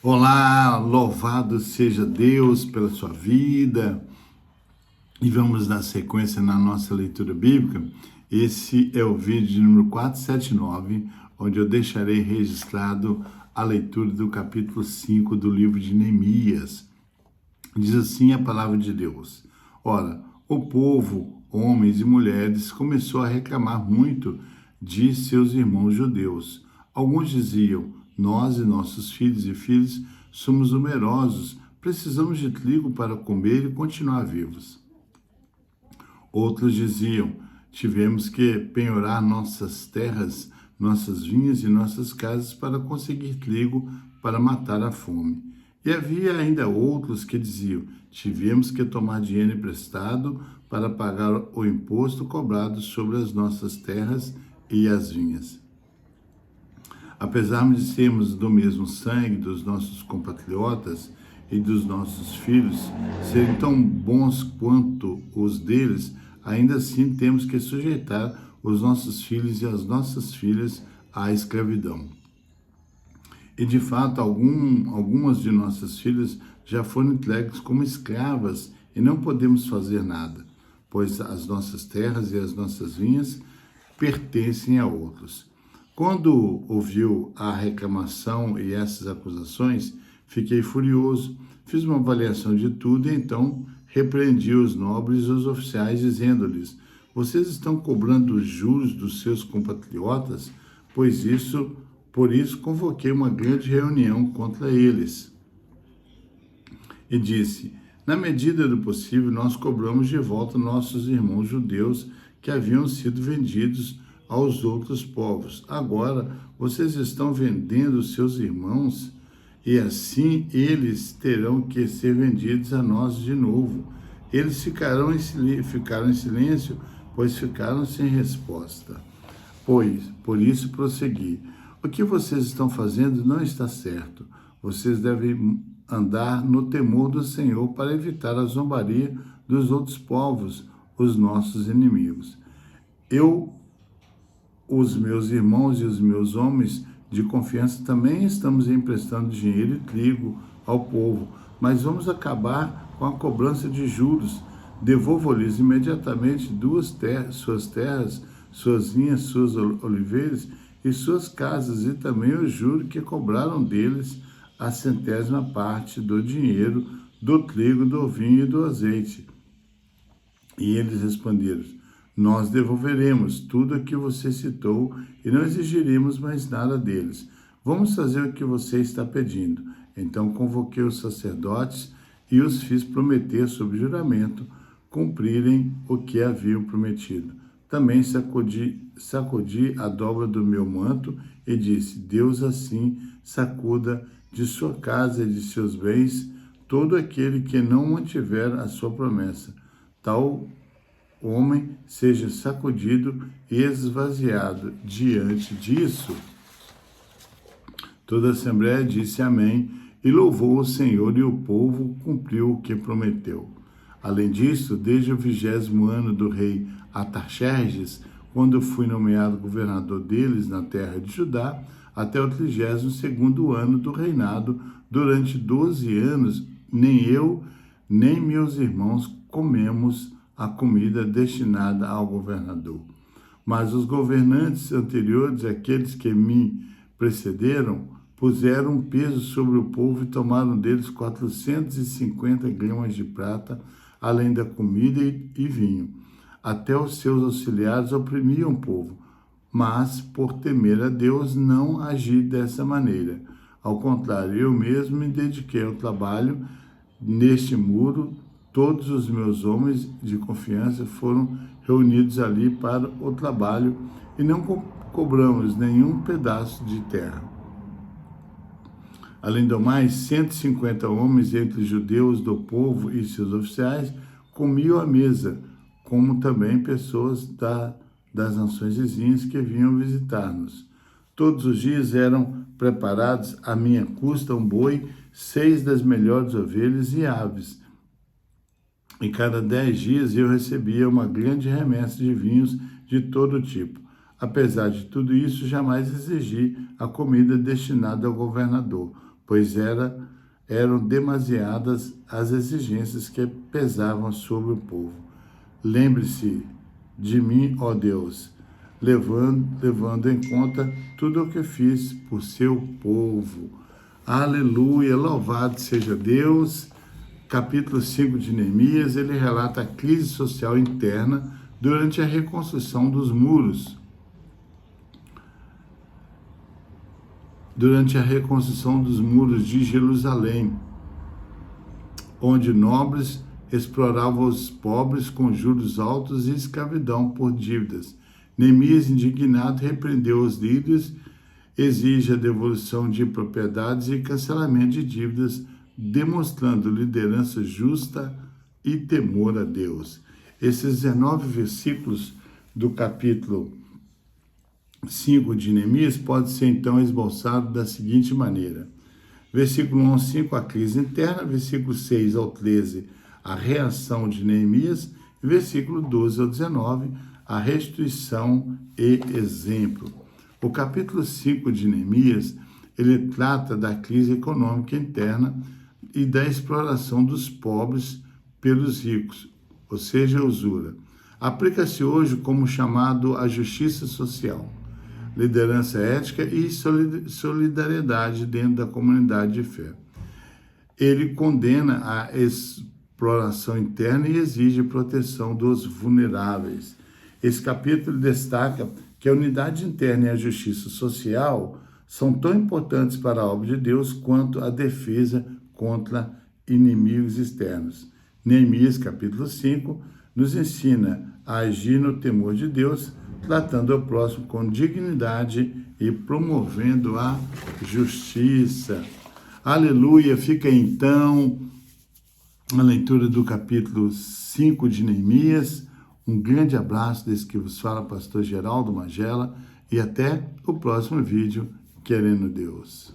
Olá, louvado seja Deus pela sua vida. E vamos dar sequência na nossa leitura bíblica. Esse é o vídeo de número 479, onde eu deixarei registrado a leitura do capítulo 5 do livro de Neemias. Diz assim a palavra de Deus: Ora, o povo, homens e mulheres, começou a reclamar muito de seus irmãos judeus. Alguns diziam: Nós e nossos filhos e filhas somos numerosos, precisamos de trigo para comer e continuar vivos. Outros diziam: Tivemos que penhorar nossas terras, nossas vinhas e nossas casas para conseguir trigo para matar a fome. E havia ainda outros que diziam: Tivemos que tomar dinheiro emprestado para pagar o imposto cobrado sobre as nossas terras e as vinhas. Apesar de sermos do mesmo sangue dos nossos compatriotas e dos nossos filhos serem tão bons quanto os deles, ainda assim temos que sujeitar os nossos filhos e as nossas filhas à escravidão. E de fato, algumas de nossas filhas já foram entregues como escravas e não podemos fazer nada, pois as nossas terras e as nossas vinhas pertencem a outros. Quando ouviu a reclamação e essas acusações, fiquei furioso, fiz uma avaliação de tudo e então repreendi os nobres e os oficiais, dizendo-lhes: Vocês estão cobrando os juros dos seus compatriotas, por isso convoquei uma grande reunião contra eles. E disse: Na medida do possível, nós cobramos de volta nossos irmãos judeus que haviam sido vendidos aos outros povos. Agora, vocês estão vendendo seus irmãos e assim eles terão que ser vendidos a nós de novo. Eles ficaram em silêncio, pois ficaram sem resposta. Por isso prossegui: O que vocês estão fazendo não está certo. Vocês devem andar no temor do Senhor para evitar a zombaria dos outros povos, os nossos inimigos. Os meus irmãos e os meus homens de confiança também estamos emprestando dinheiro e trigo ao povo, mas vamos acabar com a cobrança de juros. Devolvo-lhes imediatamente suas terras, suas vinhas, suas oliveiras e suas casas, e também o juro que cobraram deles a 100ª parte do dinheiro, do trigo, do vinho e do azeite. E eles responderam: Nós devolveremos tudo o que você citou e não exigiremos mais nada deles. Vamos fazer o que você está pedindo. Então convoquei os sacerdotes e os fiz prometer sob juramento cumprirem o que haviam prometido. Também sacudi a dobra do meu manto e disse: Deus assim sacuda de sua casa e de seus bens todo aquele que não mantiver a sua promessa. Tal homem seja sacudido e esvaziado. Diante disso, toda a Assembleia disse amém e louvou o Senhor, e o povo cumpriu o que prometeu. Além disso, desde o 20º ano do rei Artaxerxes, quando fui nomeado governador deles na terra de Judá, até o 32º ano do reinado, durante 12 anos, nem eu, nem meus irmãos comemos a comida destinada ao governador. Mas os governantes anteriores, aqueles que me precederam, puseram um peso sobre o povo e tomaram deles 450 gramas de prata, além da comida e vinho. Até os seus auxiliares oprimiam o povo, mas, por temer a Deus, não agi dessa maneira. Ao contrário, eu mesmo me dediquei ao trabalho neste muro. Todos os meus homens de confiança foram reunidos ali para o trabalho e não cobramos nenhum pedaço de terra. Além do mais, 150 homens entre judeus do povo e seus oficiais comiam à mesa, como também pessoas das nações vizinhas que vinham visitar-nos. Todos os dias eram preparados à minha custa um boi, 6 das melhores ovelhas e aves. E cada 10 dias eu recebia uma grande remessa de vinhos de todo tipo. Apesar de tudo isso, jamais exigi a comida destinada ao governador, pois eram demasiadas as exigências que pesavam sobre o povo. Lembre-se de mim, ó Deus, levando em conta tudo o que fiz por seu povo. Aleluia, louvado seja Deus. Capítulo 5 de Neemias, ele relata a crise social interna durante a reconstrução dos muros. Durante a reconstrução dos muros de Jerusalém, onde nobres exploravam os pobres com juros altos e escravidão por dívidas. Neemias, indignado, repreendeu os líderes, exige a devolução de propriedades e cancelamento de dívidas, demonstrando liderança justa e temor a Deus. Esses 19 versículos do capítulo 5 de Neemias podem ser então esboçados da seguinte maneira. Versículo 1 ao 5, a crise interna. Versículo 6 ao 13, a reação de Neemias. Versículo 12 ao 19, a restituição e exemplo. O capítulo 5 de Neemias, ele trata da crise econômica interna e da exploração dos pobres pelos ricos, ou seja, a usura. Aplica-se hoje como chamado a justiça social, liderança ética e solidariedade dentro da comunidade de fé. Ele condena a exploração interna e exige proteção dos vulneráveis. Esse capítulo destaca que a unidade interna e a justiça social são tão importantes para a obra de Deus quanto a defesa contra inimigos externos. Neemias, capítulo 5, nos ensina a agir no temor de Deus, tratando o próximo com dignidade e promovendo a justiça. Aleluia! Fica então a leitura do capítulo 5 de Neemias. Um grande abraço desse que vos fala, pastor Geraldo Magela, e até o próximo vídeo, querendo Deus.